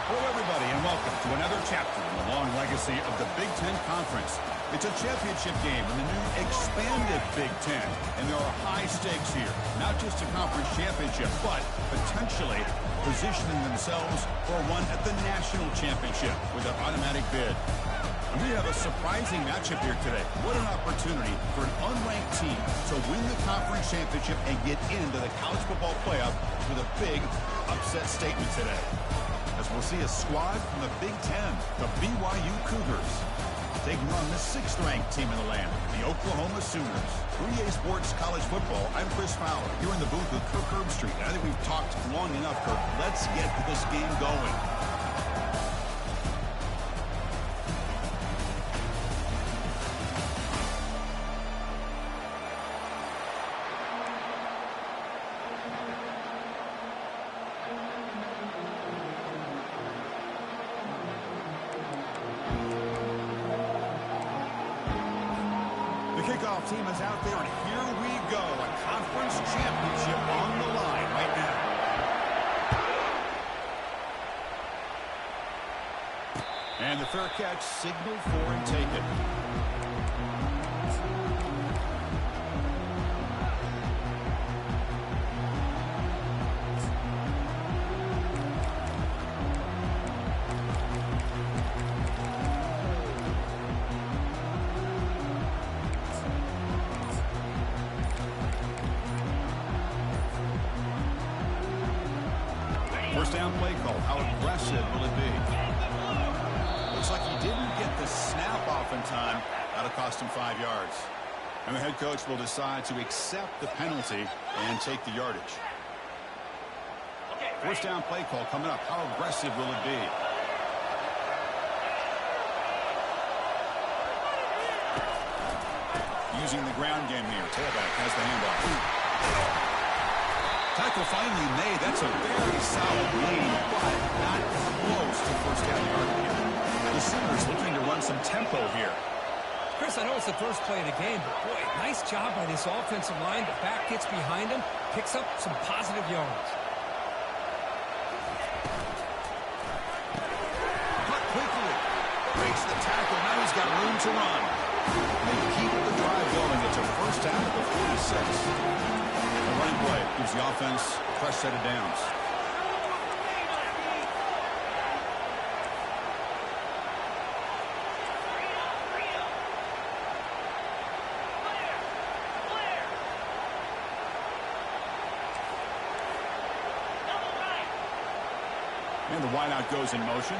Hello, everybody, and welcome to another chapter in the long legacy of the Big Ten Conference. It's a championship game in the new expanded Big Ten, and there are high stakes here. Not just a conference championship, but potentially positioning themselves for one at the national championship with an automatic bid. And we have a surprising matchup here today. What an opportunity for an unranked team to win the conference championship and get into the college football playoff with a big upset statement today. As we'll see a squad from the Big Ten, the BYU Cougars, taking on the 6th-ranked team in the land, the Oklahoma Sooners. 3A Sports College Football, I'm Chris Fowler, here in the booth with Kirk Herbstreit. I think we've talked long enough, Kirk. Let's get this game going. Kickoff team is out there, and here we go. A conference championship on the line right now. And the fair catch signaled for and taken. First down play call. How aggressive will it be? Looks like he didn't get the snap off in time. That'll cost him 5 yards. And the head coach will decide to accept the penalty and take the yardage. First down play call coming up. How aggressive will it be? Using the ground game here. Tailback has the handoff. Tackle finally made. That's a very solid gain, but not close to first down yardage here. The Sooners looking to run some tempo here. Chris, I know it's the first play of the game, but boy, nice job by this offensive line. The back gets behind him, picks up some positive yards. Cut quickly. Breaks the tackle. Now he's got room to run. They keep the drive going. It's a first down at the 46. The running play gives the offense a fresh set of downs. And the wideout goes in motion.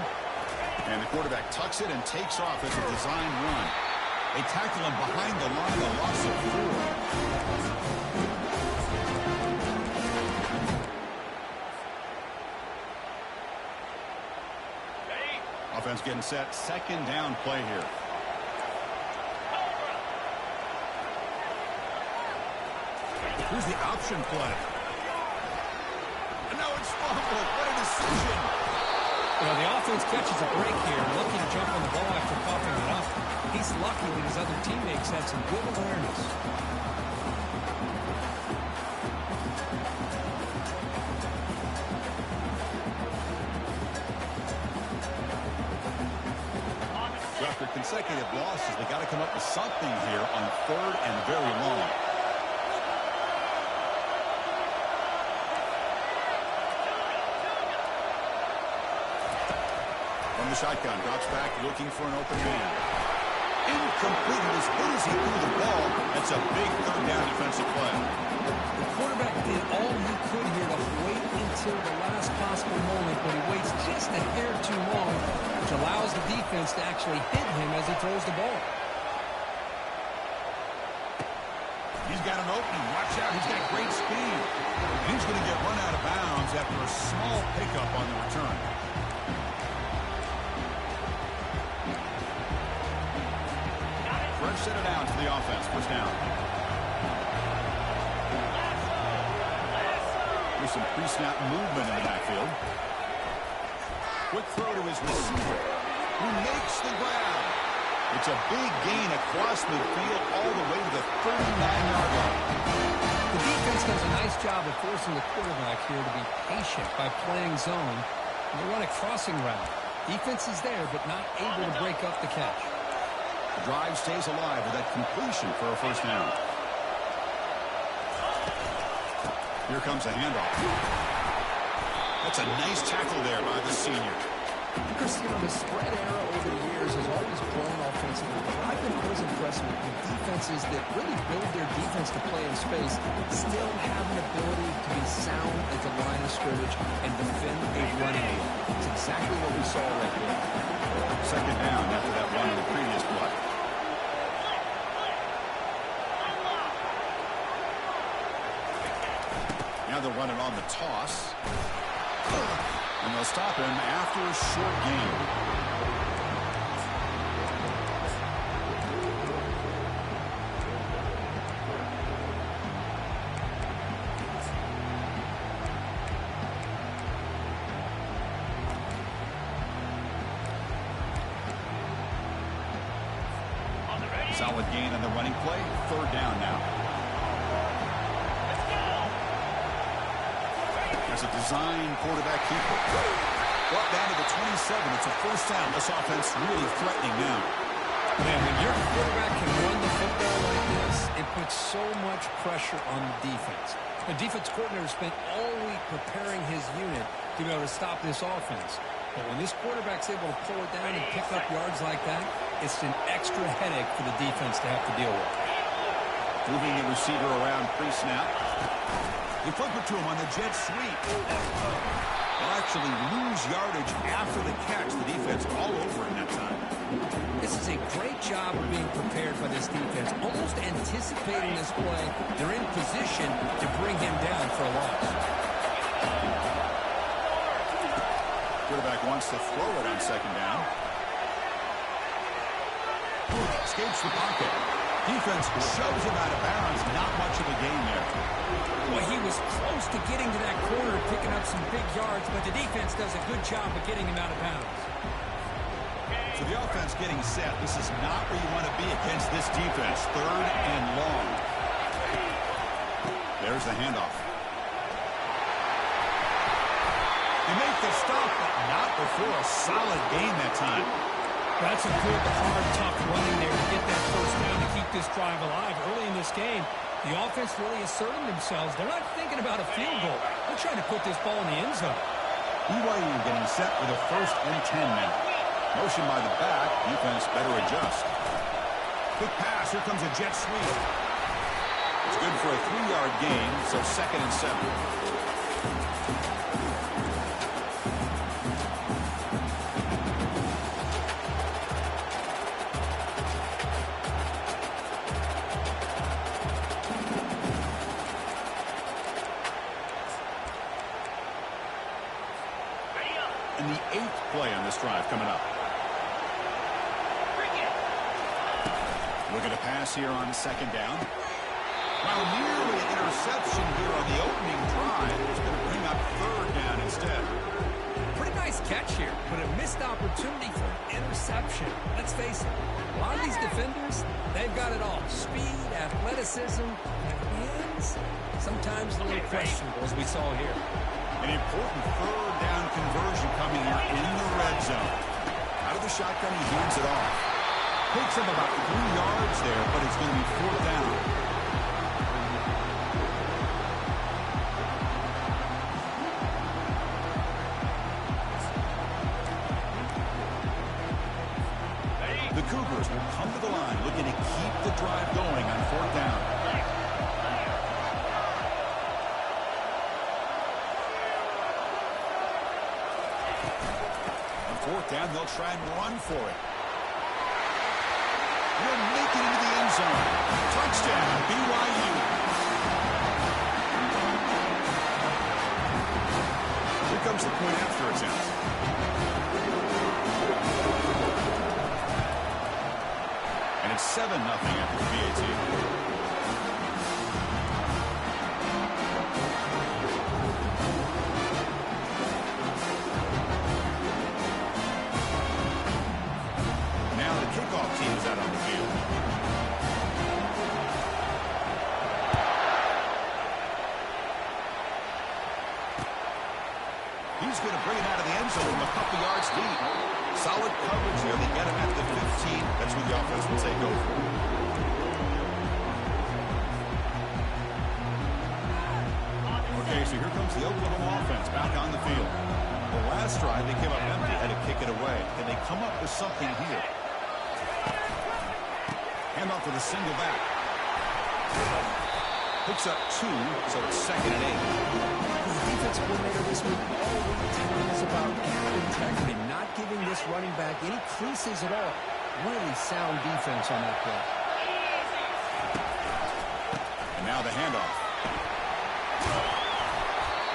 And the quarterback tucks it and takes off as a design run. They tackle him behind the line, a loss of 4. Offense getting set. Second down play here. Here's the option play. And now it's fumbled. What a decision. Well, the offense catches a break here, looking to jump on the ball after coughing it up. He's lucky that his other teammates had some good awareness. After consecutive losses, they got to come up with something here on 3rd and very long. From the shotgun, drops back, looking for an open man. Incomplete. As good as he threw the ball, that's a big 3rd down defensive play. The quarterback did all he could here to wait until the last possible moment, but he waits just a hair too long, which allows the defense to actually hit him as he throws the ball. He's got an opening. Watch out. He's got great speed. And he's going to get run out of bounds after a small pickup on the return. Fresh set it down to the offense. First down. There's some pre-snap movement in the backfield. Quick throw to his receiver, who makes the grab. It's a big gain across midfield all the way to the 39-yard line. The defense does a nice job of forcing the quarterback here to be patient by playing zone. They run a crossing route. Defense is there, but not able to break up the catch. The drive stays alive with that completion for a first down. Here comes a handoff. That's a nice tackle there by the senior. Chris, the spread era over the years has always grown offensively, but I've been always impressed with defenses that really build their defense to play in space, still have an ability to be sound at the line of scrimmage and defend a running game. It's exactly what we saw right there. Second down after that run in the previous play. Now they'll run it on the toss. And they'll stop him after a short gain. Solid gain on the running play. Third down now. As a design quarterback keeper. Brought down to the 27. It's a first down. This offense really threatening now. Man, when your quarterback can run the football like this, it puts so much pressure on the defense. The defense coordinator spent all week preparing his unit to be able to stop this offense. But when this quarterback's able to pull it down and pick up yards like that, it's an extra headache for the defense to have to deal with. Moving the receiver around pre-snap. They flip it to him on the jet sweep. They'll actually lose yardage after the catch. The defense all over in that time. This is a great job of being prepared by this defense. Almost anticipating this play, they're in position to bring him down for a loss. Quarterback wants to throw it on second down. Escapes the pocket. Defense shoves him out of bounds. Not much of a gain there. Well, he was close to getting to that corner, picking up some big yards, but the defense does a good job of getting him out of bounds. So the offense getting set. This is not where you want to be against this defense. Third and long. There's the handoff. They make the stop, but not before a solid gain that time. That's a good, hard, tough running there to get that first down to keep this drive alive. Early in this game, the offense really asserting themselves. They're not thinking about a field goal. They're trying to put this ball in the end zone. BYU getting set for the 1st and 10 now. Motion by the back. Defense better adjust. Quick pass. Here comes a jet sweep. It's good for a 3-yard gain, so 2nd and 7. And the 8th play on this drive coming up. Looking to pass here on second down. Well, nearly an interception here on the opening drive. It's going to bring up third down instead. Pretty nice catch here, but a missed opportunity for an interception. Let's face it, a lot of these defenders, they've got it all. Speed, athleticism, and hands. Sometimes a little questionable, as we saw here. An important third down conversion coming here in the red zone. Out of the shotgun, he hands it off. Takes him about 3 yards there, but it's going to be 4th down. The Cougars will come to the line looking to keep the drive going on 4th down. On 4th down, they'll try and run for it. Will make it into the end zone. Touchdown, BYU. Here comes the point after attempt. And it's 7-0 after the PAT. Kickoff team is out on the field. He's going to bring it out of the end zone from a couple yards deep. Solid coverage here. They get him at the 15. That's where the offense will take over. Okay, so here comes the Oklahoma offense back on the field. The last drive, they came up empty, had to kick it away. Can they come up with something here? Hand off with a single back. Picks up 2, so it's 2nd and 8. The defense coordinator this week all week telling us about gap integrity, not giving this running back any creases at all. Really sound defense on that play. And now the handoff.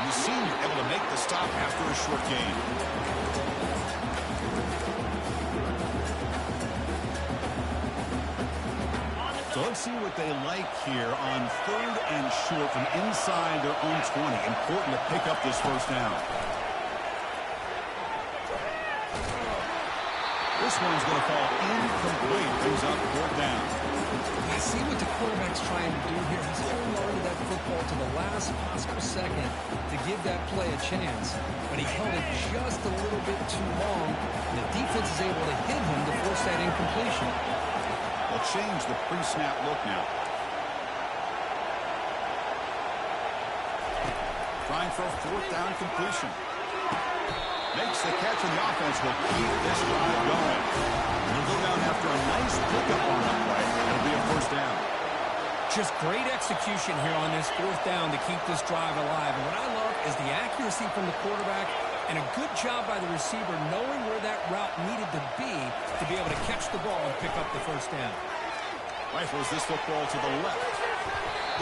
And the senior able to make the stop after a short gain. So let's see what they like here on 3rd and short from inside their own 20. Important to pick up this first down. This one's going to fall incomplete. Brings up 4th down. I see what the quarterback's trying to do here. He's holding on to that football to the last possible second to give that play a chance. But he held it just a little bit too long. And the defense is able to hit him to force that incompletion. They'll change the pre-snap look now. Trying for a 4th down completion. Makes the catch, and the offense will keep this drive going. They'll go down after a nice pickup on that play. It'll be a 1st down. Just great execution here on this 4th down to keep this drive alive. And what I love is the accuracy from the quarterback and a good job by the receiver knowing where that route needed to be able to catch the ball and pick up the 1st down. Rifles this football to the left.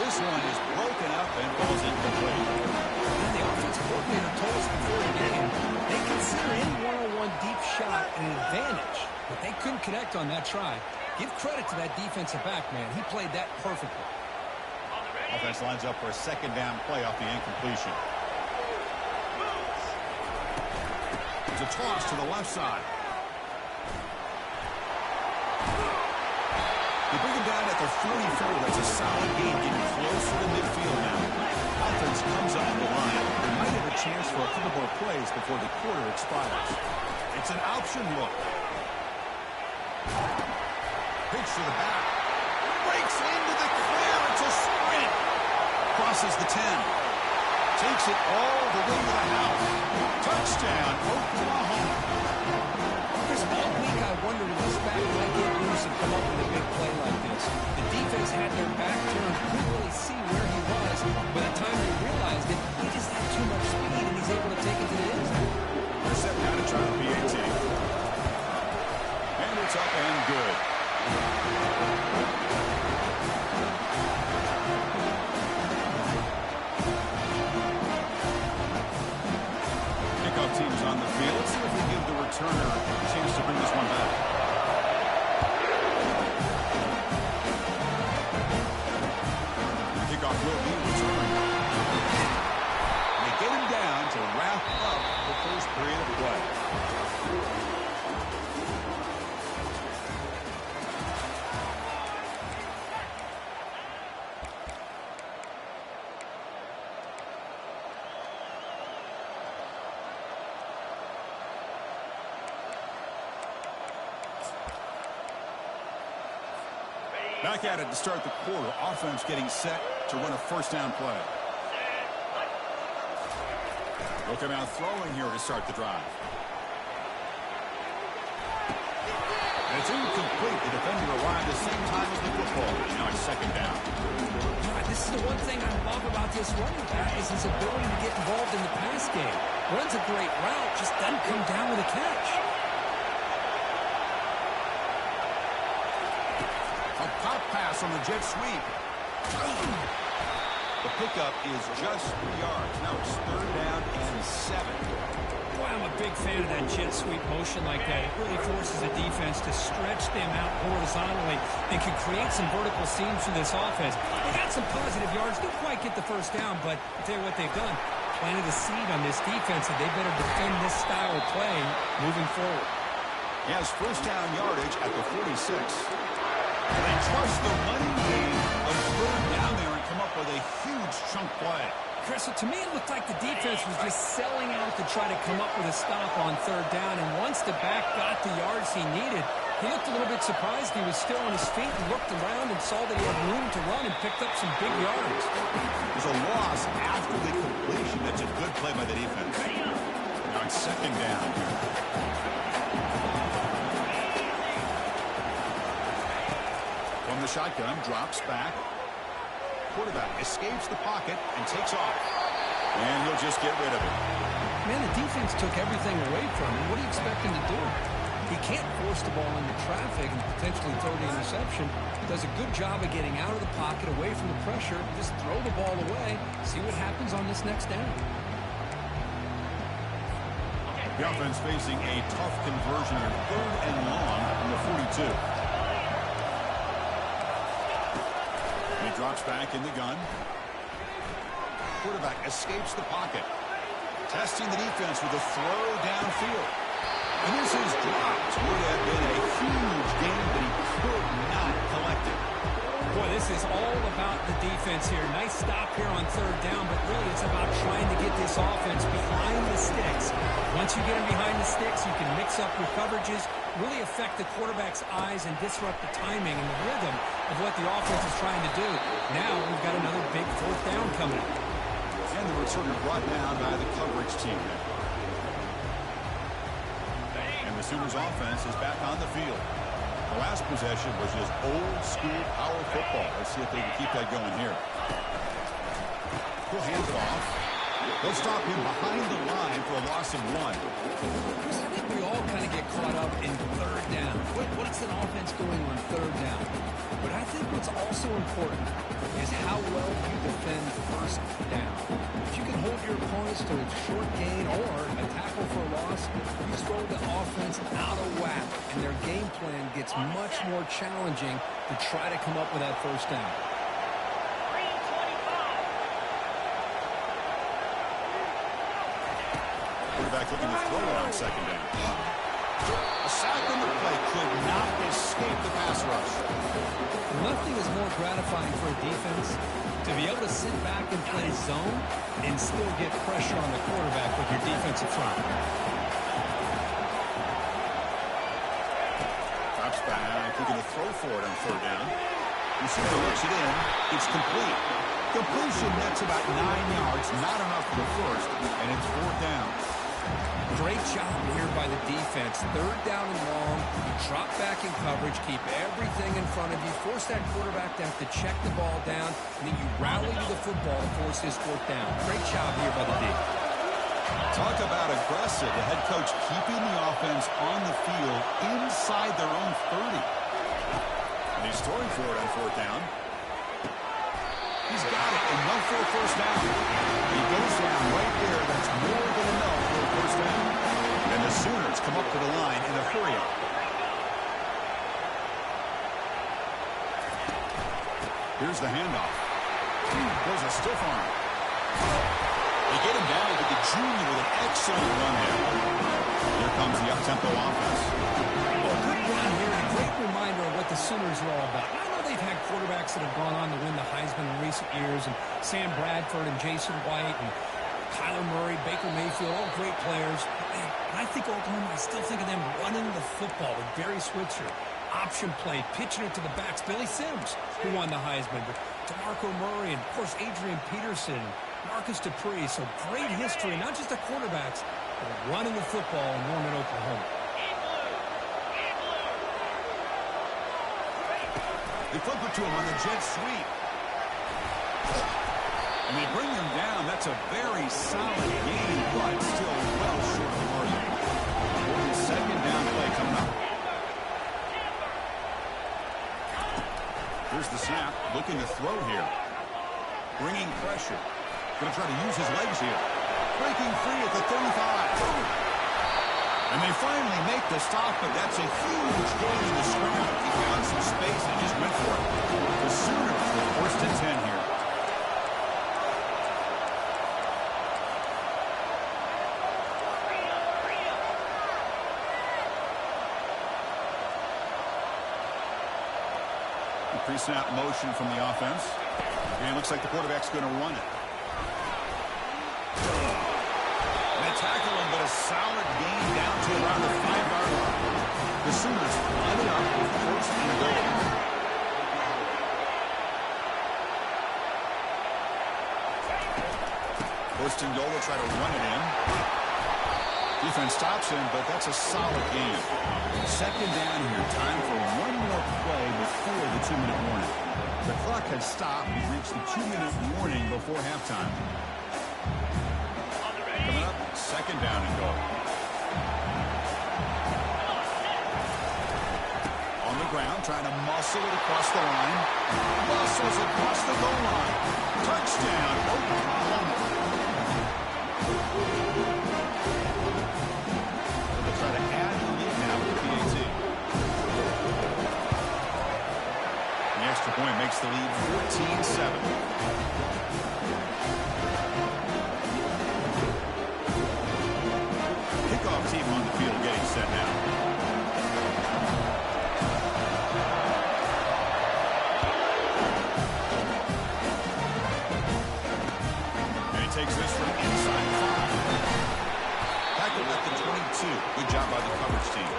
This one is broken up and falls incomplete. And the offensive coordinator told us before the game they consider any one-on-one deep shot an advantage, but they couldn't connect on that try. Give credit to that defensive back, man. He played that perfectly. Offense lines up for a 2nd down play off the incompletion. It's a toss to the left side. They bring him down at the 44. That's a solid gain, getting closer to midfield now. Offense comes off the line. They might have a chance for a couple more plays before the quarter expires. It's an option look. Pitch to the back. Breaks into the clear. It's a sprint. Crosses the 10. Takes it all the way to the house. Touchdown, Oklahoma. Chris, all week I wondered if this back might get loose and come up with a big play like this. The defense had their back turned, couldn't really see where he was. By the time they realized it, he just had too much speed, and he's able to take it to the end zone. They're set now to try the PAT. And it's up and good. Kickoff team's on the field. Let's see if we give the returner a chance to bring this one back. Kickoff will be returned. They get him down to wrap up the first period of play. Back at it to start the quarter. Offense getting set to run a 1st down play. They'll come out throwing here to start the drive. And it's incomplete. The defender arrived at the same time as the football. Now it's 2nd down. This is the one thing I love about this running back is his ability to get involved in the pass game. Runs a great route, just doesn't come down with a catch. A pop pass on the jet sweep. The pickup is just 3 yards. Now it's 3rd down and 7. Boy, I'm a big fan of that jet sweep motion like that. It really forces the defense to stretch them out horizontally and can create some vertical seams for this offense. They got some positive yards. Didn't quite get the 1st down, but I'll tell you what they've done. Planted a seed on this defense, and they better defend this style of play moving forward. He has 1st down yardage at the 46. And they trust the running game of 3rd down there and come up with a huge chunk play. Chris, So to me, it looked like the defense was just selling out to try to come up with a stop on third down. And once the back got the yards he needed, he looked a little bit surprised. He was still on his feet and looked around and saw that he had room to run and picked up some big yards. There's a loss after the completion. That's a good play by the defense. Now it's second down here. From the shotgun, drops back. Quarterback escapes the pocket and takes off. And he'll just get rid of it. Man, the defense took everything away from him. What do you expect him to do? He can't force the ball into traffic and potentially throw the interception. Does a good job of getting out of the pocket, away from the pressure. Just throw the ball away. See what happens on this next down. The offense facing a tough conversion here. 3rd and long from the 42. He drops back in the gun. Quarterback escapes the pocket. Testing the defense with a throw downfield. And this is dropped. Would have been a huge game, but he could not collect it. Boy, this is all about the defense here. Nice stop here on third down, but really it's about trying to get this offense behind the sticks. Once you get them behind the sticks, you can mix up your coverages, really affect the quarterback's eyes and disrupt the timing and the rhythm of what the offense is trying to do. Now we've got another big 4th down coming up. And they were sort of brought down by the coverage team there. And the Sooners offense is back on the field. The last possession was just old school power football. Let's see if they can keep that going here. He'll hand it off. They'll stop him behind the line for a loss of 1. Chris, I think we all kind of get caught up in third down. What's an offense doing on third down? But I think what's also important is how well you defend first down. If you can hold your opponents to a short gain or a tackle for a loss, you throw the offense out of whack, and their game plan gets much more challenging to try to come up with that first down. Quarterback looking to throw it on second down. A sack on the play could not escape the pass rush. Nothing is more gratifying for a defense to be able to sit back and play zone and still get pressure on the quarterback with your defensive front. Drops back, looking to throw for it on third down. Receiver looks it in. It's complete. Completion nets about 9 yards, not enough for the first, and it's 4th down. Great job here by the defense. Third down and long. You drop back in coverage, keep everything in front of you, force that quarterback to have to check the ball down, and then you rally to the football to force this 4th down. Great job here by the D. Talk about aggressive. The head coach keeping the offense on the field inside their own 30. And he's throwing for it on 4th down. He's got it, and no for a first down. He goes down right there. That's more than enough for a first down. And the Sooners come up to the line in a hurry-up. Here's the handoff. There's a stiff arm. They get him down, but the junior with an excellent run there. Here comes the up-tempo offense. Well, good run here, and a great reminder of what the Sooners are all about. I know they've had quarterbacks that have gone on to win the Heisman in recent years, and Sam Bradford and Jason White and Kyler Murray, Baker Mayfield, all great players. Man, I think Oklahoma, I still think of them running the football with Barry Switzer. Option play, pitching it to the backs. Billy Sims, who won the Heisman, but DeMarco Murray, and, of course, Adrian Peterson, Marcus Dupree. So great history, not just the quarterbacks, but running the football in Norman, Oklahoma. They flip it to him on the jet sweep. And they bring him down. That's a very solid game, but still well short of the margin. Second down play coming up. Here's the snap, looking to throw here. Bringing pressure. Going to try to use his legs here. Breaking free at the 35. And they finally make the stop, but that's a huge gain in the scramble. He found some space and just went for it. The Sooners with 1st and 10 here. Pre-snap motion from the offense. And it looks like the quarterback's going to run it. And they tackle him, but a solid gain down to around the 5-yard line. The Sooners line it up with first and goal. First and goal, they'll try to run it in. Defense stops him, but that's a solid gain. Second down here. Time for one more play before the 2-minute warning. The clock has stopped. We've reached the 2-minute warning before halftime. Coming up, second down and goal. On the ground, trying to muscle it across the line. Muscles across the goal line. Touchdown, Oklahoma. They'll try to add the lead now with the PAT. The extra point makes the lead 14-7. Kickoff team on the field getting set now. And he takes this from inside 5. Tackled at the 22. Good job by the coverage team.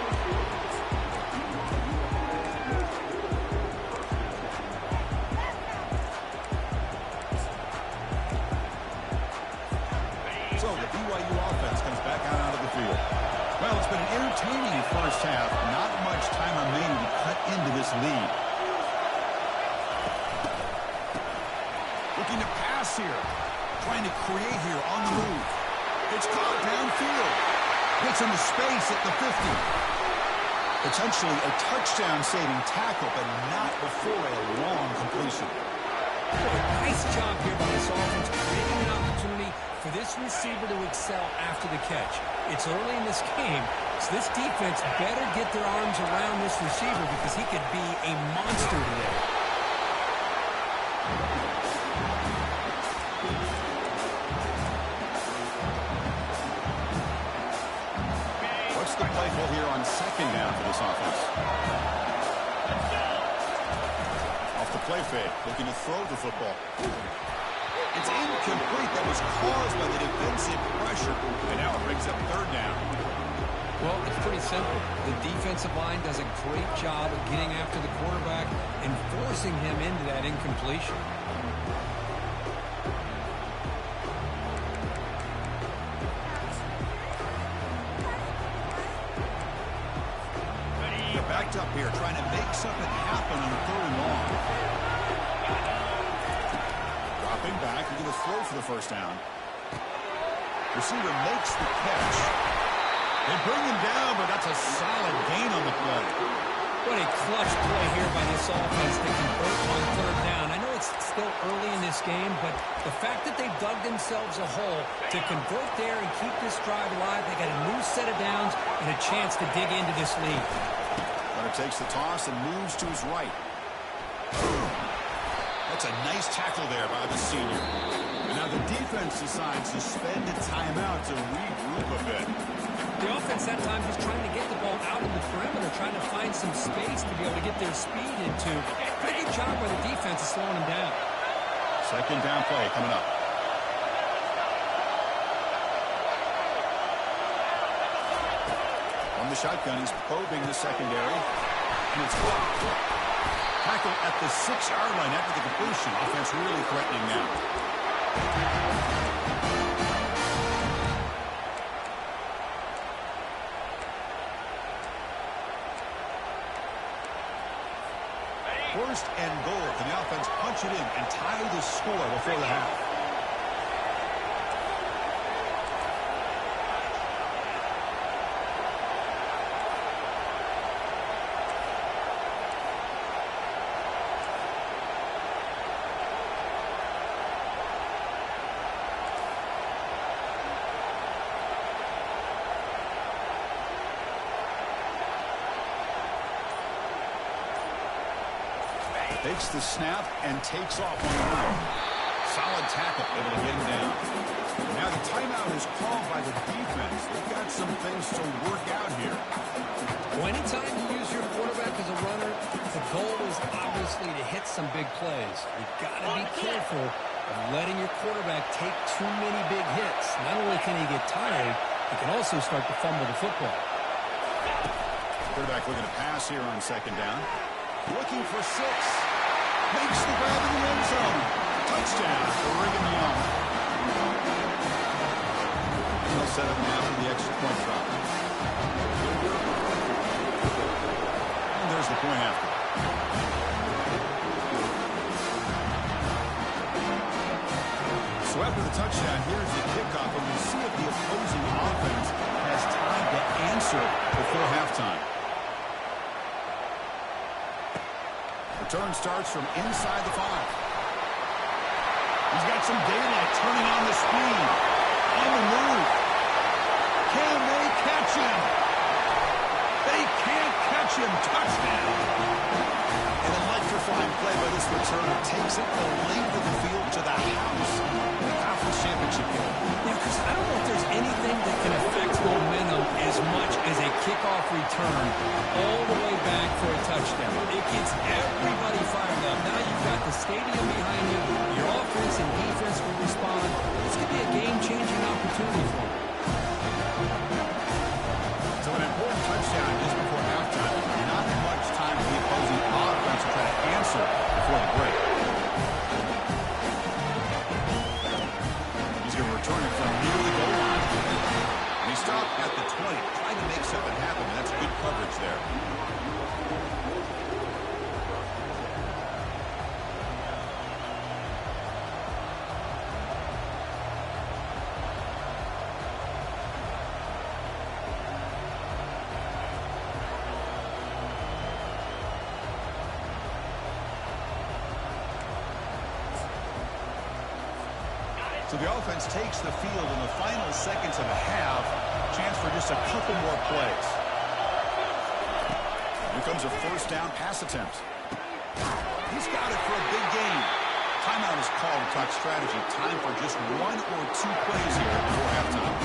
So the BYU offense comes back out onto the field. Well, it's been an entertaining first half. Not much time remaining to cut into this lead. Looking to pass here. Trying to create here on the move. It's caught downfield. Gets into space at the 50. Potentially a touchdown-saving tackle, but not before a long completion. Nice job here by this offense, creating an opportunity for this receiver to excel after the catch. It's early in this game, so this defense better get their arms around this receiver because he could be a monster today. What's the play call here on second down for this offense? Off the play fake, looking to throw the football. It's incomplete. That was caused by the defensive pressure. And now it brings up third down. Well, it's pretty simple. The defensive line does a great job of getting after the quarterback and forcing him into that incompletion. They're backed up here, trying to make something happen on third and long. Dropping back, he's going to throw for the first down. Receiver makes the catch. They bring him down, but that's a solid gain on the play. What a clutch play here by this offense to convert on third down. I know it's still early in this game, but the fact that they dug themselves a hole to convert there and keep this drive alive, they got a new set of downs and a chance to dig into this lead. Runner takes the toss and moves to his right. That's a nice tackle there by the senior. And now the defense decides to spend a timeout to regroup a bit. The offense that time was trying to get the ball out of the perimeter, trying to find some space to be able to get their speed into. Pretty good job by the defense of slowing them down. Second down play coming up. From the shotgun, he's probing the secondary. And it's blocked. Tackle at the 6-yard line after the completion. Offense really threatening now. First and goal. Can the offense punch it in and tie the score before the half? Takes the snap and takes off on the run. Solid tackle, able to get him down. Now the timeout is called by the defense. They've got some things to work out here. Well, anytime you use your quarterback as a runner, the goal is obviously to hit some big plays. You've got to be careful of letting your quarterback take too many big hits. Not only can he get tired, he can also start to fumble the football. Quarterback looking to pass here on second down. Looking for 6. Makes the grab in the end zone. Touchdown for Brigham Young. They'll set up now for the extra point drop. And there's the point after. So after the touchdown, here's the kickoff, and we'll see if the opposing offense has time to answer before halftime. Return starts from inside the 5. He's got some daylight, turning on the speed. On the move. Can they catch him? They can't catch him. Touchdown. An electrifying play by this returner takes it the length of the field to the house in the conference championship game. Yeah, because I don't know if there's anything that can affect momentum as much as a kickoff return all the way back for a touchdown. It gets everybody fired up. Now you've got the stadium behind you. Your offense and defense will respond. This could be a game-changing opportunity for them. So an important touchdown just before halftime. Not much time for the opposing offense to try to answer before the break. He's going to return it from near the goal line. And he stopped at the 20, trying to make something happen. That's good coverage there. So the offense takes the field in the final seconds of the half. Chance for just a couple more plays. Here comes a first down pass attempt. He's got it for a big gain. Timeout is called to talk strategy. Time for just 1 or 2 plays here before halftime.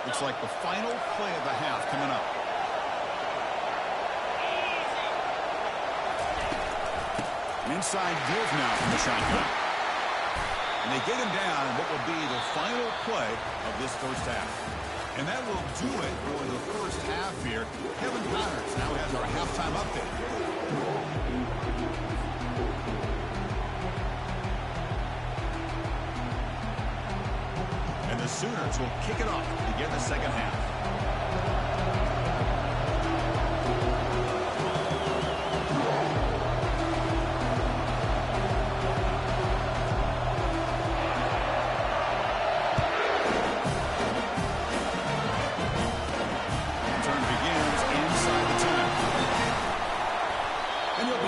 Looks like the final play of the half coming up. An inside give now from the shotgun. And they get him down in what will be the final play of this first half. And that will do it for the first half here. Kevin Connors now has our halftime update. And the Sooners will kick it off to begin the second half.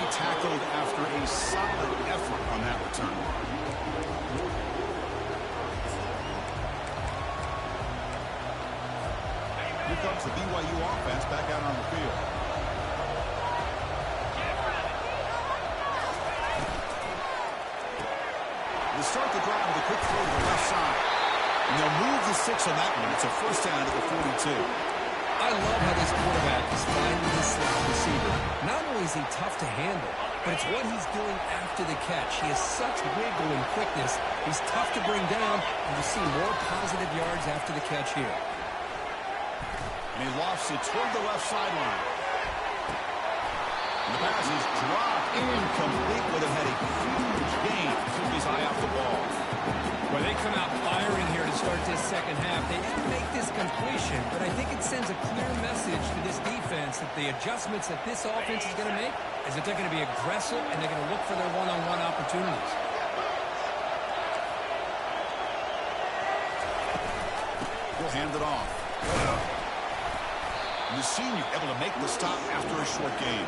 Tackled after a solid effort on that return. Here comes the BYU offense back out on the field. They start the drive with a quick throw to the left side. And they'll move the 6 on that one. It's a first down at the 42. I love how this quarterback is finding his slot receiver. Not only is he tough to handle, but it's what he's doing after the catch. He has such wiggle and quickness. He's tough to bring down, and you see more positive yards after the catch here. And he lofts it toward the left sideline. And the pass is dropped incomplete, but it had a huge gain. Took his eye off the ball. Well, they come out firing here to start this second half. They didn't make this completion, but I think it sends a clear message to this defense that the adjustments that this offense is going to make is that they're going to be aggressive and they're going to look for their one-on-one opportunities. He'll hand it off. The senior able to make the stop after a short game.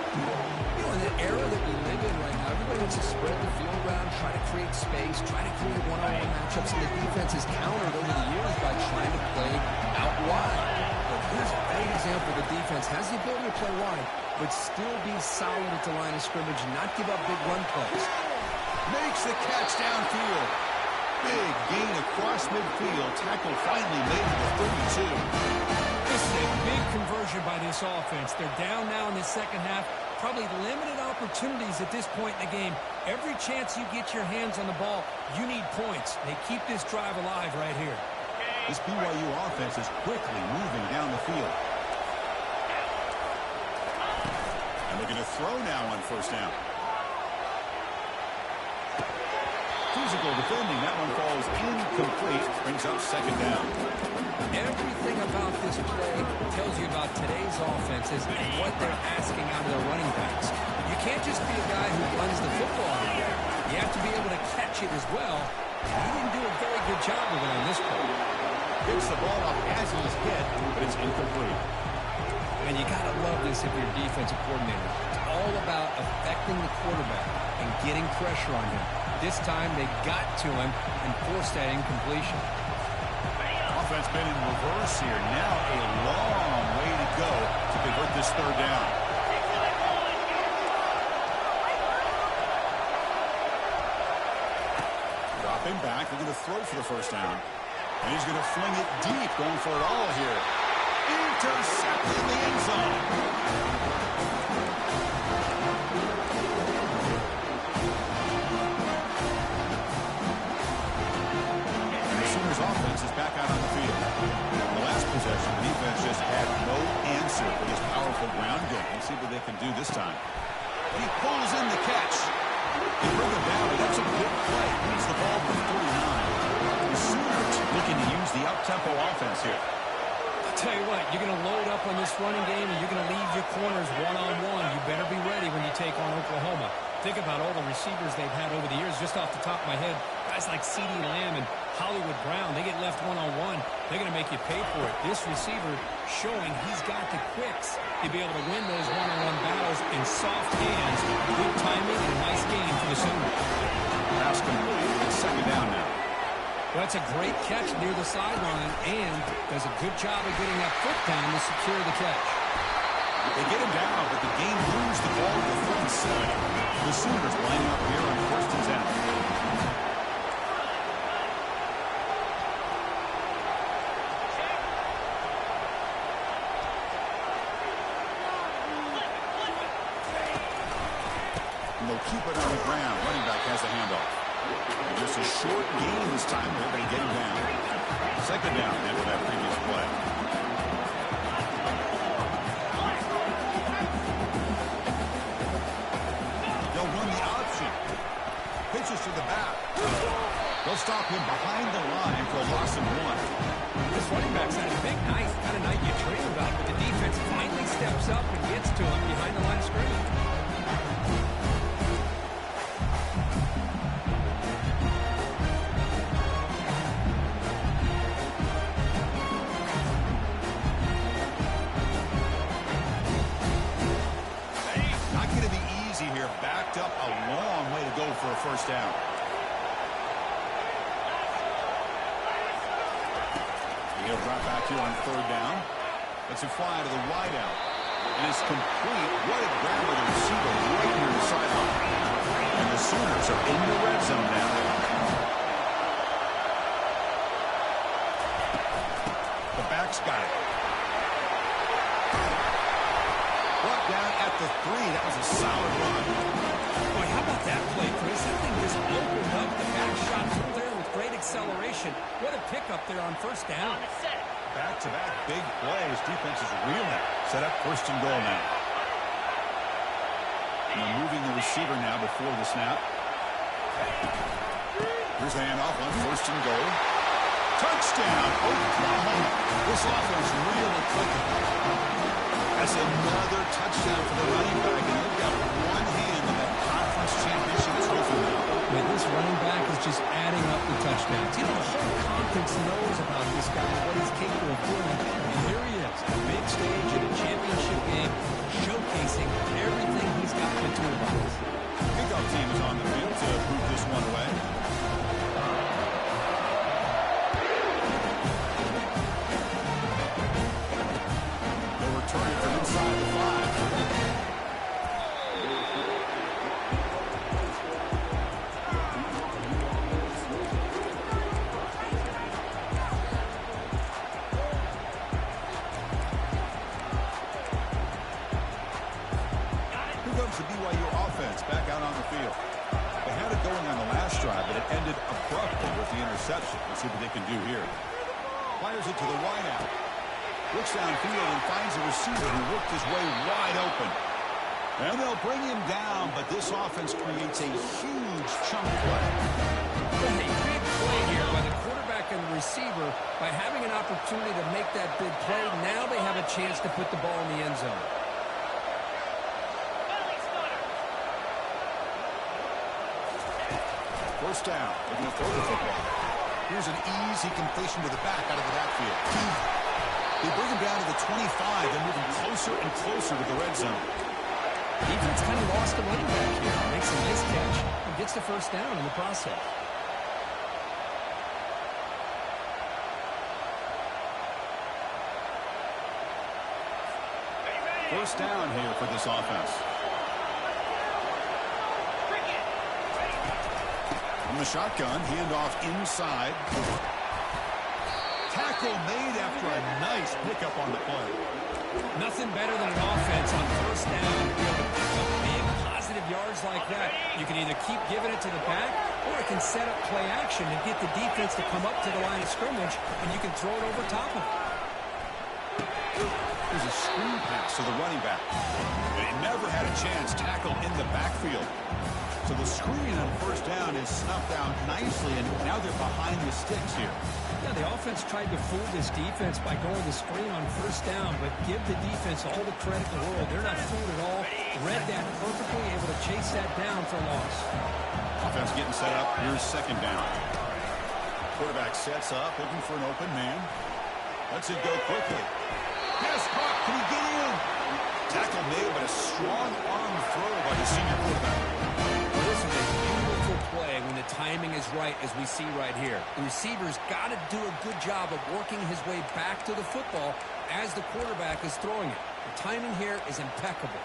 You know, in the era that we live in right now, everybody wants to spread the field around, try to create space, try to create one-on-one matchups, and the defense has countered over the years by trying to play out wide. But here's a great example. The defense has the ability to play wide, but still be solid at the line of scrimmage and not give up big run plays. Makes the catch downfield. Big gain across midfield. Tackle finally made it to 32. This is a big conversion by this offense. They're down now in the second half. probably limited opportunities at this point in the game. Every chance you get your hands on the ball, you need points. They keep this drive alive right here. This BYU offense is quickly moving down the field. And they're going to throw now on first down. Physical defending. That one falls incomplete. Brings up second down. Everything about this play tells you about today's offenses and what they're asking out of their running backs. You can't just be a guy who runs the football anymore. You have to be able to catch it as well. He didn't do a very good job of it on this play. Gets the ball off as he's hit, but it's incomplete. And you got to love this if you're a defensive coordinator. It's all about affecting the quarterback and getting pressure on him. This time they got to him and forced that incompletion. Offense been in reverse here. Now a long way to go to convert this third down. Dropping back. They're going to throw for the first down. And he's going to fling it deep, going for it all here. Intercepted in the end zone. And the Sooners offense is back out on the field. In the last possession, the defense just had no answer for this powerful ground game. Let's see what they can do this time. He pulls in the catch. They bring him down, but that's a big play. Leads the ball for 49. The Sooners looking to use the up-tempo offense here. I'll tell you what, you're going to load up on this running game and you're going to leave your corners one-on-one. You better be ready when you take on Oklahoma. Think about all the receivers they've had over the years. Just off the top of my head, guys like CeeDee Lamb and Hollywood Brown, they get left one-on-one. They're going to make you pay for it. This receiver showing he's got the quicks to be able to win those one-on-one battles in soft hands. Good timing and a nice game for the Sooners. Pass complete. It's second down now. Well, that's a great catch near the sideline and does a good job of getting that foot down to secure the catch. They get him down, but the game moves the ball to 37. The Sooners lining up here on first and 10. They'll keep it on the ground. Running back has the handoff. And just a short gain this time. They're going to get him down. Second down after that previous play. They'll run the option. Pitches to the back. They'll stop him behind the line for a loss of 1. This running back's had a big night. Kind of night you dream about, but the defense finally steps up and gets to him behind the line of scrimmage. Up a long way to go for a first down. He'll drop back here on third down. Let's it fly to the wideout. And it's complete. What a grab of the receiver right near the sideline. And the Sooners are in the red zone now. The back's got it. Brought down at the 3. That was a solid run. Boy, how about that play, Chris? That thing just opened up. The back shot through there with great acceleration. What a pickup there on first down. Back-to-back big plays. Defense is reeling. Set up first and goal now. And they're moving the receiver now before the snap. Here's the handoff on first and goal. Touchdown, Oklahoma. This offense really clicking. That's another touchdown for the running back, and they've got one hand in that conference championship trophy now. But this running back is just adding up the touchdowns. You know, the whole conference knows about this guy and what he's capable of doing. And here he is, a big stage in a championship game, showcasing everything he's got in the toolbox. Kickoff team is on the field to boot this one away. Returning from inside the 5. offense back out on the field. They had it going on the last drive, but it ended abruptly with the interception. Let's see what they can do here. Fires it to the wide out. Looks downfield and finds a receiver who worked his way wide open. And they'll bring him down, but this offense creates a huge chunk play. A big play here by the quarterback and the receiver. By having an opportunity to make that big play, now they have a chance to put the ball in the end zone. First down. They're going to throw the football. Here's an easy completion to the back out of the backfield. They bring him down to the 25. They're moving closer and closer to the red zone. Defense kind of lost the running back here. Makes a nice catch and gets the first down in the process. First down here for this offense. From the shotgun, handoff inside. Tackle made after a nice pickup on the play. Nothing better than an offense on first down to be able to pick up big positive yards like that. You can either keep giving it to the back, or it can set up play action and get the defense to come up to the line of scrimmage, and you can throw it over top of it. There's a screen pass to the running back. They never had a chance tackle in the backfield. So the screen on first down is snuffed out nicely, and now they're behind the sticks here. Yeah, the offense tried to fool this defense by going the screen on first down, but give the defense all the credit in the world. They're not fooled at all. Read that perfectly, able to chase that down for a loss. Offense getting set up. Here's second down. Quarterback sets up, looking for an open man. Lets it go quickly. Pass caught. Can he get in? Tackle made, but a strong arm throw by the senior quarterback. Well, this is a beautiful play when the timing is right, as we see right here. The receiver's got to do a good job of working his way back to the football as the quarterback is throwing it. The timing here is impeccable.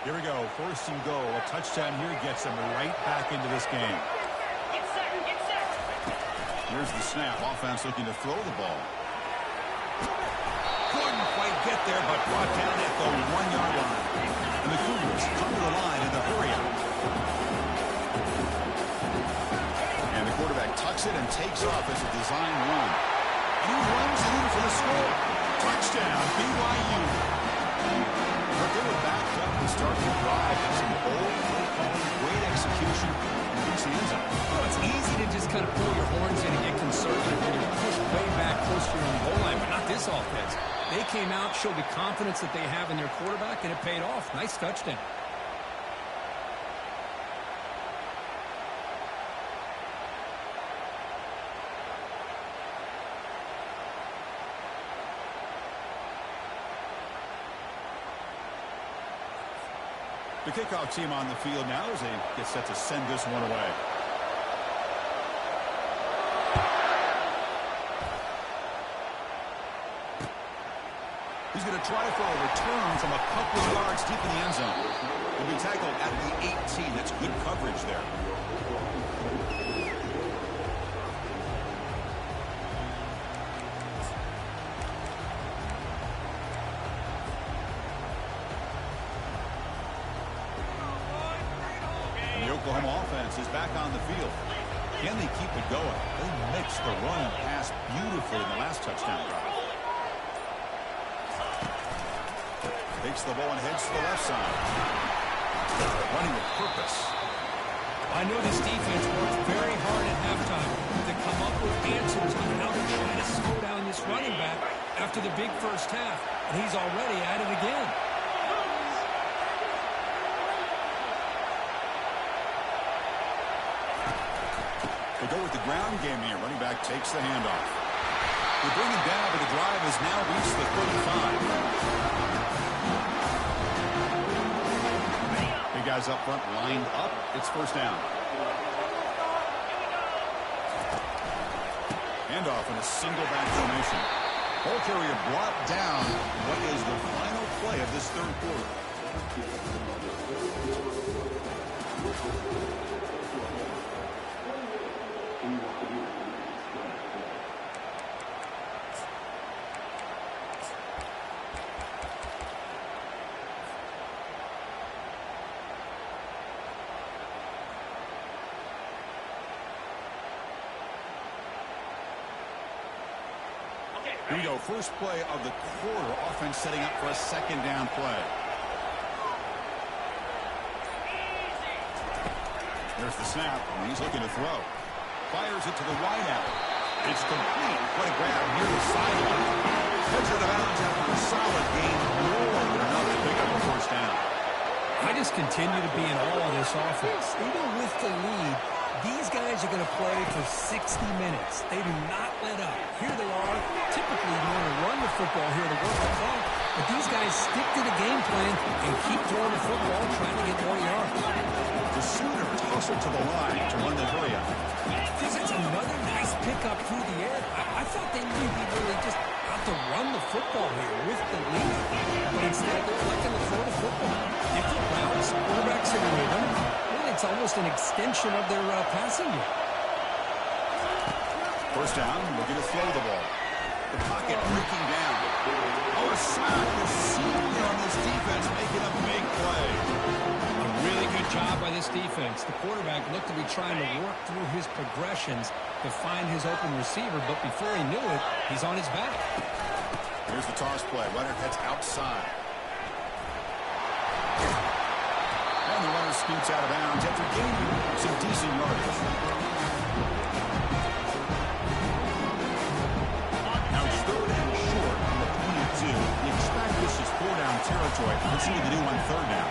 Here we go. First and goal. A touchdown here gets them right back into this game. Here's the snap. Offense looking to throw the ball. Couldn't quite get there, but brought down at the 1-yard line. And the Cougars come to the line in the hurry up. And the quarterback tucks it and takes off as a design run. And he runs it in for the score. Touchdown, BYU. But they were backed up to start the drive. That's some old play calling, great execution, and reach the end zone. Well, it's easy to just kind of pull your horns in and get conservative when you're pushed way back close to your own goal line, but not this offense. They came out, showed the confidence that they have in their quarterback, and it paid off. Nice touchdown. The kickoff team on the field now as they get set to send this one away. He's going to try for a return from a couple of yards deep in the end zone. He'll be tackled at the 18. That's good coverage there. And the Oklahoma offense is back on the field. Can they keep it going? They mixed the run and pass beautifully in the last touchdown drive. Takes the ball and heads to the left side. Running with purpose. I know this defense worked very hard at halftime to come up with answers on how to try to slow down this running back after the big first half, and he's already at it again. They go with the ground game here. Running back takes the handoff. They bring him down, but the drive has now reached the 35. Big guys up front lined up. It's first down. Handoff in a single back formation. Ball carrier brought down. What is the final play of this third quarter? Here we go. First play of the quarter. Offense setting up for a second down play. There's the snap, and he's looking to throw. Fires it to the wideout. It's complete. What a grab near the sideline. Heads out of bounds after a solid gain. More than enough to pick up a first down. I just continue to be in awe of this offense. Even with the lead, these guys are going to play for 60 minutes. They do not let up. Here they are. Typically, you want to run the football here to work the clock, but these guys stick to the game plan and keep throwing the football, trying to get more yards. The Sooners tussle to the line to run the hurry up. This is another nice pickup through the air. I thought they may be really just out to run the football here with the lead, but instead they're electing to throw the football. Different routes, quarterbacks in rhythm. Really, it's almost an extension of their passing game. First down, looking to throw the ball. The pocket breaking down. Oh, a sack. The senior on this defense making a big play. A really good job by this defense. The quarterback looked to be trying to work through his progressions to find his open receiver, but before he knew it, he's on his back. Here's the toss play. Runner heads outside. And the runner scoots out of bounds after gaining some decent yardage. Now it's third and short on the 22. You expect this is four-down territory. Let's see what they do on third down.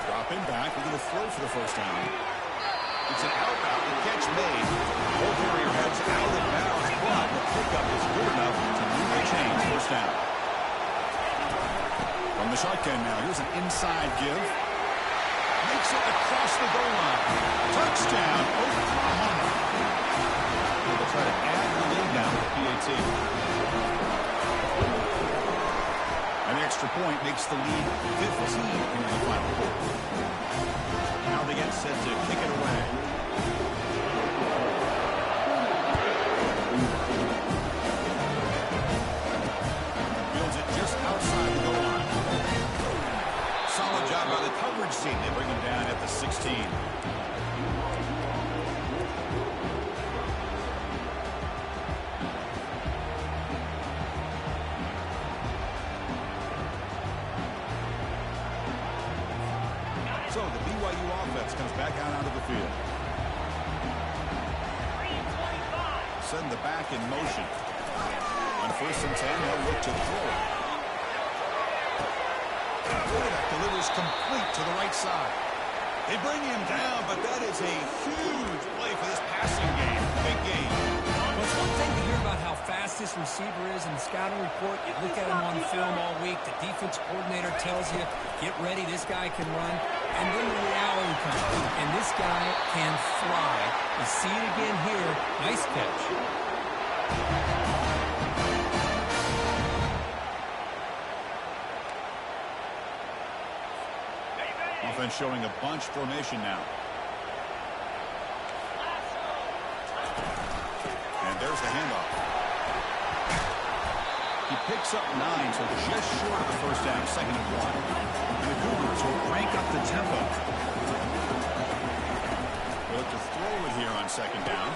Dropping back. We're going to throw for the first down. It's an outbound. The catch made. Ball carrier heads out of bounds, but the pickup is good enough to move the chain. First down. From the shotgun now. Here's an inside give. Makes it across the goal line. Touchdown, Oklahoma. They'll try to add the lead now with PAT. And the extra point makes the lead 15 into the final quarter. Now they get set to kick it away. Fields it just outside the goal line. Solid job by the coverage team. They bring him down at the 16. So the BYU offense comes back out onto the field. Send the back in motion. On first and 10, they'll look to throw it. Quarterback delivers complete to the right side. They bring him down, but that is a huge play for this passing game. Big game. Well, it's one thing to hear about how fast this receiver is in the scouting report. You look at him on film all week. The defense coordinator tells you, get ready, this guy can run. And then the reality comes. And this guy can fly. You see it again here. Nice catch. Offense showing a bunch formation now. And there's the handoff. He picks up 9, so just short of the first down, second and 1. And the Cougars will crank up the tempo. They look to throw it here on second down.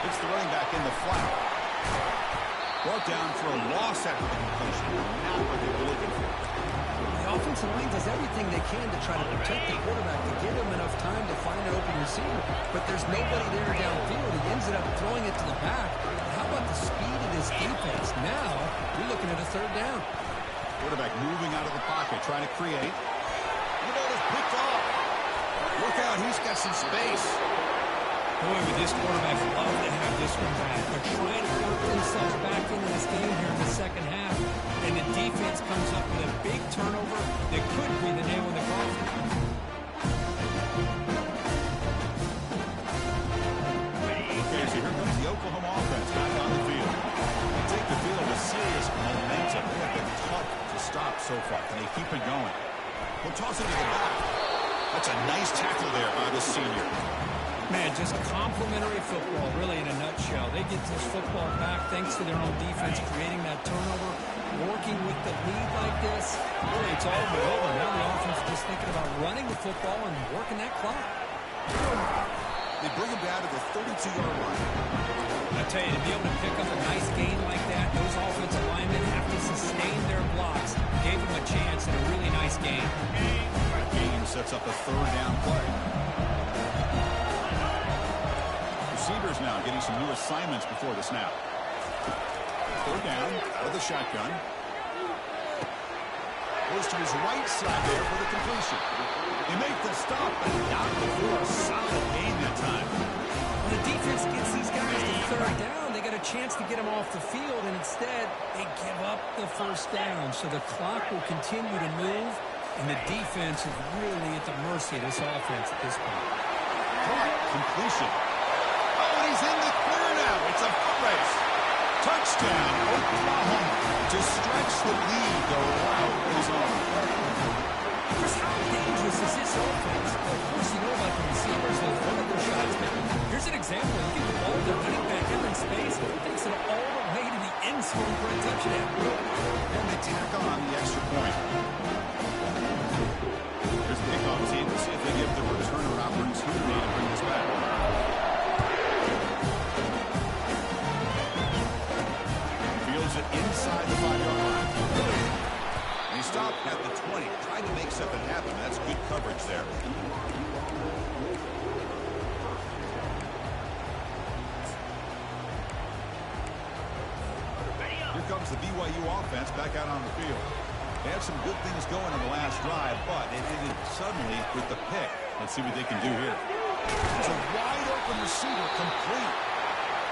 It's the running back in the flat. Brought down for a loss after the completion. Not what they were looking for. The offensive line does everything they can to try to protect the quarterback, to give him enough time to find an open receiver. But there's nobody there downfield. He ends up throwing it to the back. But how about the speed of this defense? Now, we're looking at a third down. Quarterback moving out of the pocket, trying to create. The ball is picked off. Look out, he's got some space. Boy, would this quarterback love to have this one back. They're trying to work themselves back into this game here in the second half. And the defense comes up with a big turnover that could be the nail in the coffin. Okay, so here comes the Oklahoma offense back on the field. They take the field with serious momentum. They have been tough to stop so far. Can they keep it going? We'll toss it to the back. That's a nice tackle there by the senior. Man, just complimentary football, really, in a nutshell. They get this football back thanks to their own defense, creating that turnover, working with the lead like this. Really, it's all but over. Now the offense is just thinking about running the football and working that clock. They bring him down to the 32-yard line. I tell you, to be able to pick up a nice gain like that, those offensive linemen have to sustain their blocks. Gave him a chance and a really nice gain. Gain sets up a third down play. Receivers now getting some new assignments before the snap. Third down, out of the shotgun. Goes to his right side there for the completion. They make the stop, but not before a solid gain that time. When the defense gets these guys to third down, they got a chance to get them off the field, and instead they give up the first down. So the clock will continue to move, and the defense is really at the mercy of this offense at this point. Completion. Oh, and he's in the clear now. It's a foot race. Touchdown, Oklahoma. To stretch the lead, the route is on. Chris, how dangerous is this offense? Of course, you know about the receivers, those vertical shots, but here's an example. You get the ball to running back in space, takes it all the way to the end zone for a touchdown. And they tack on the extra point. Here's the kickoff team to see if they give the returner an opportunity to bring this back. Fields it inside the 5-yard line. They stop at the 20, trying to make something happen. That's good coverage there. Here comes the BYU offense back out on the field. They had some good things going on the last drive, but it ended suddenly with the pick. Let's see what they can do here. It's a wide-open receiver, complete.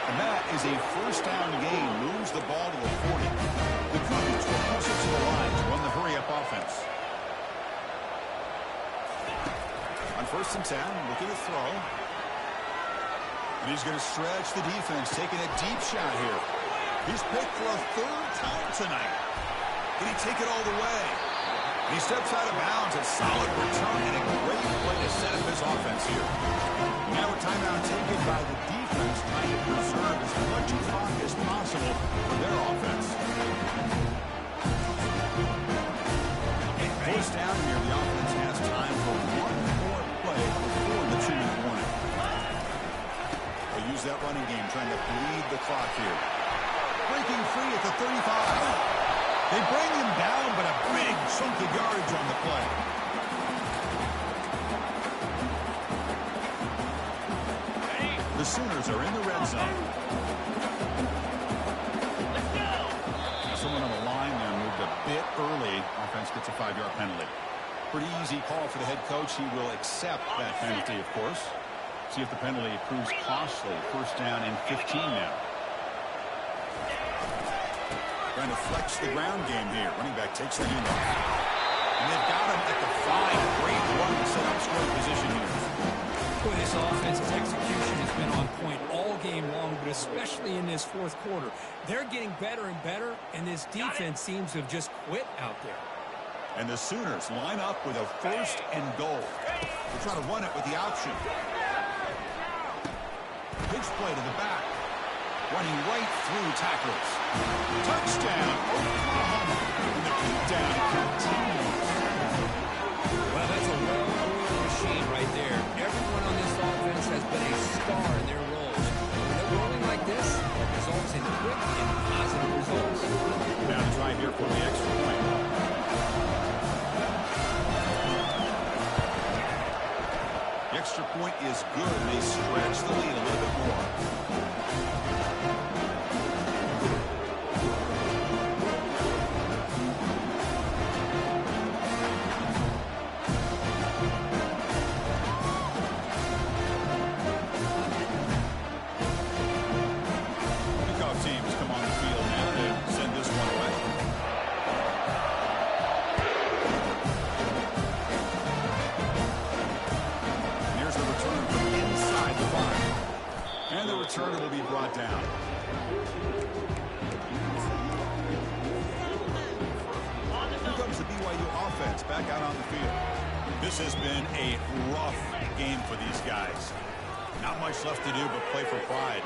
And that is a first down gain. Moves the ball to the 40. The Cubs will push it to the line to run the hurry-up offense. On 1st and 10, looking to throw. And he's going to stretch the defense, taking a deep shot here. He's picked for a 3rd time tonight. Can he take it all the way? And he steps out of bounds. A solid return and a great way to set up his offense here. Now a timeout taken by the defense, trying to preserve as much clock as possible for their offense. First down here, the offense has time for one more play before the 2-minute warning. They'll use that running game, trying to bleed the clock here. Breaking free at the 35. They bring him down, but a big chunk of yardage on the play. The Sooners are in the red zone. Someone on the line there moved a bit early. Offense gets a 5-yard penalty. Pretty easy call for the head coach. He will accept that penalty, of course. See if the penalty proves costly. First down and 15 now. Trying to flex the ground game here. Running back takes the unit. And they've got him at the 5. Great run to set up scoring position here. Boy, this offense's execution has been on point all game long, but especially in this 4th quarter. They're getting better and better, and this defense seems to have just quit out there. And the Sooners line up with a 1st and goal. They're trying to run it with the option. Pitch play to the back. Running right through tackles. Touchdown, Oklahoma. And the beatdown continues. Well, that's a well-oiled machine right there. Everyone on this offense has been a star in their roles. When they're rolling like this, it results in quick and positive results. Now to try here for the extra point. The extra point is good. They stretch the lead a little bit more. Returner will be brought down. Here comes the BYU offense back out on the field. This has been a rough game for these guys. Not much left to do but play for pride.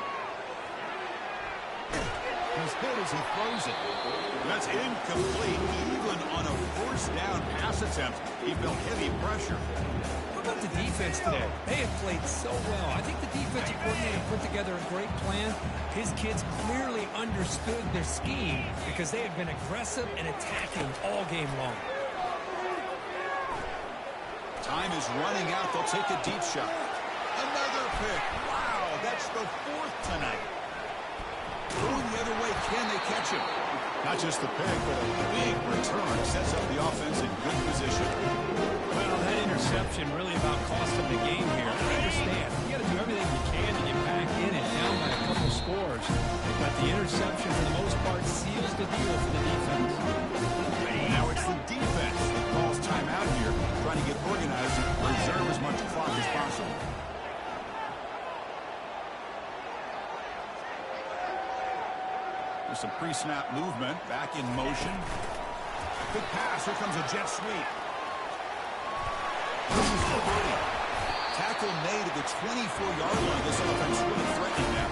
He's hit as he throws it. That's incomplete. Even on a first down pass attempt, he felt heavy pressure. How about the defense today? They have played so well. I think the defensive coordinator put together a great plan. His kids clearly understood their scheme because they have been aggressive and attacking all game long. Time is running out. They'll take a deep shot. Another pick. Wow, that's the fourth tonight. Going the other way, can they catch him? Not just the pick, but a big return sets up the offense in good position. Well, that interception really about cost them the game here. I understand. You got to do everything you can to get back in and down by a couple scores. But the interception, for the most part, seals the deal for the defense. Now it's the defense that calls timeout here, trying to get organized and preserve as much clock as possible. There's some pre-snap movement, back in motion. Good pass, here comes a jet sweep. Tackle made at the 24-yard line. This offense really threatening now.